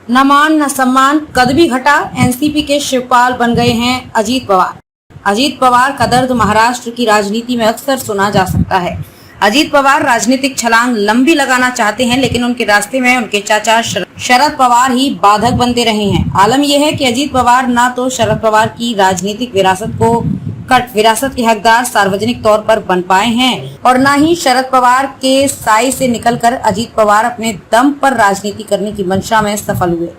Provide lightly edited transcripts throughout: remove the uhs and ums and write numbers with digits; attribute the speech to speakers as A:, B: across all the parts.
A: न मान न सम्मान, कद भी घटा, एनसीपी के शिवपाल बन गए हैं अजीत पवार। अजीत पवार का दर्द महाराष्ट्र की राजनीति में अक्सर सुना जा सकता है। अजीत पवार राजनीतिक छलांग लंबी लगाना चाहते हैं, लेकिन उनके रास्ते में उनके चाचा शरद पवार ही बाधक बनते रहे हैं। आलम यह है कि अजीत पवार न तो शरद पवार की राजनीतिक विरासत के हकदार सार्वजनिक तौर पर बन पाए हैं और न ही शरद पवार के साए से निकलकर अजीत पवार अपने दम पर राजनीति करने की मंशा में सफल हुए।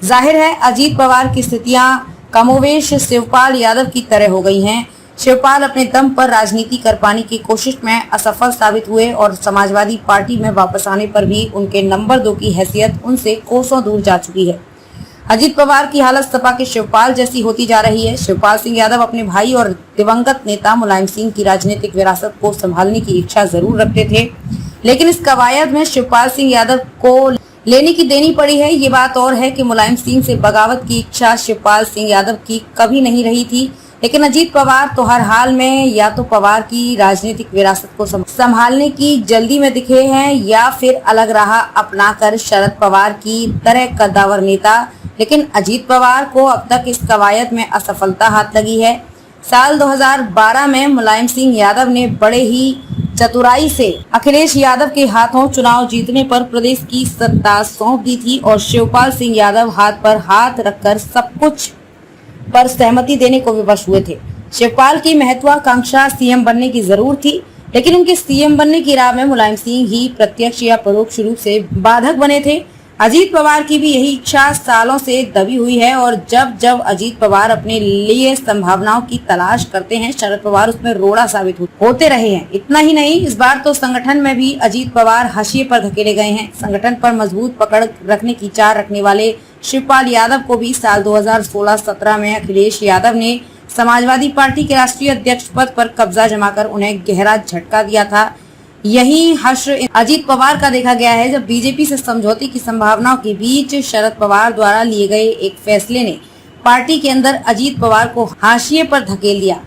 A: जाहिर है अजीत पवार की स्थितियां कमोवेश शिवपाल यादव की तरह हो गई हैं। शिवपाल अपने दम पर राजनीति कर पाने की कोशिश में असफल साबित हुए और समाजवादी पार्टी में वापस आने पर भी उनके नंबर 2 की हैसियत उनसे कोसों दूर जा चुकी है। अजीत पवार की हालत सपा के शिवपाल जैसी होती जा रही है। शिवपाल सिंह यादव अपने भाई और दिवंगत नेता मुलायम सिंह की राजनीतिक विरासत को संभालने की इच्छा जरूर रखते थे, लेकिन इस कवायद में शिवपाल सिंह यादव को लेने की देनी पड़ी है। ये बात और है कि मुलायम सिंह से बगावत की इच्छा शिवपाल सिंह यादव की कभी नहीं रही थी, लेकिन अजीत पवार तो हर हाल में या तो पवार की राजनीतिक विरासत को संभालने की जल्दी में दिखे हैं या फिर अलग राह अपनाकर शरद पवार की तरह कद्दावर नेता। लेकिन अजीत पवार को अब तक इस कवायद में असफलता हाथ लगी है। साल 2012 में मुलायम सिंह यादव ने बड़े ही चतुराई से अखिलेश यादव के हाथों चुनाव जीतने पर प्रदेश की सत्ता सौंप दी थी और शिवपाल सिंह यादव हाथ पर हाथ रखकर सब कुछ पर सहमति देने को विवश हुए थे। शिवपाल की महत्वाकांक्षा सीएम बनने की जरूर थी, लेकिन उनके सीएम बनने की राह में मुलायम सिंह ही प्रत्यक्ष या परोक्ष रूप से बाधक बने थे। अजीत पवार की भी यही इच्छा सालों से दबी हुई है और जब अजीत पवार अपने लिए संभावनाओं की तलाश करते हैं, शरद पवार उसमें रोड़ा साबित होते रहे हैं। इतना ही नहीं, इस बार तो संगठन में भी अजीत पवार हाशिए पर धकेले गए हैं। संगठन पर मजबूत पकड़ रखने की चाह रखने वाले शिवपाल यादव को भी साल 2016-17 में अखिलेश यादव ने समाजवादी पार्टी के राष्ट्रीय अध्यक्ष पद पर कब्जा जमाकर उन्हें गहरा झटका दिया था। यही हश्र अजीत पवार का देखा गया है, जब बीजेपी से समझौते की संभावनाओं के बीच शरद पवार द्वारा लिए गए एक फैसले ने पार्टी के अंदर अजीत पवार को हाशिए पर धकेल दिया।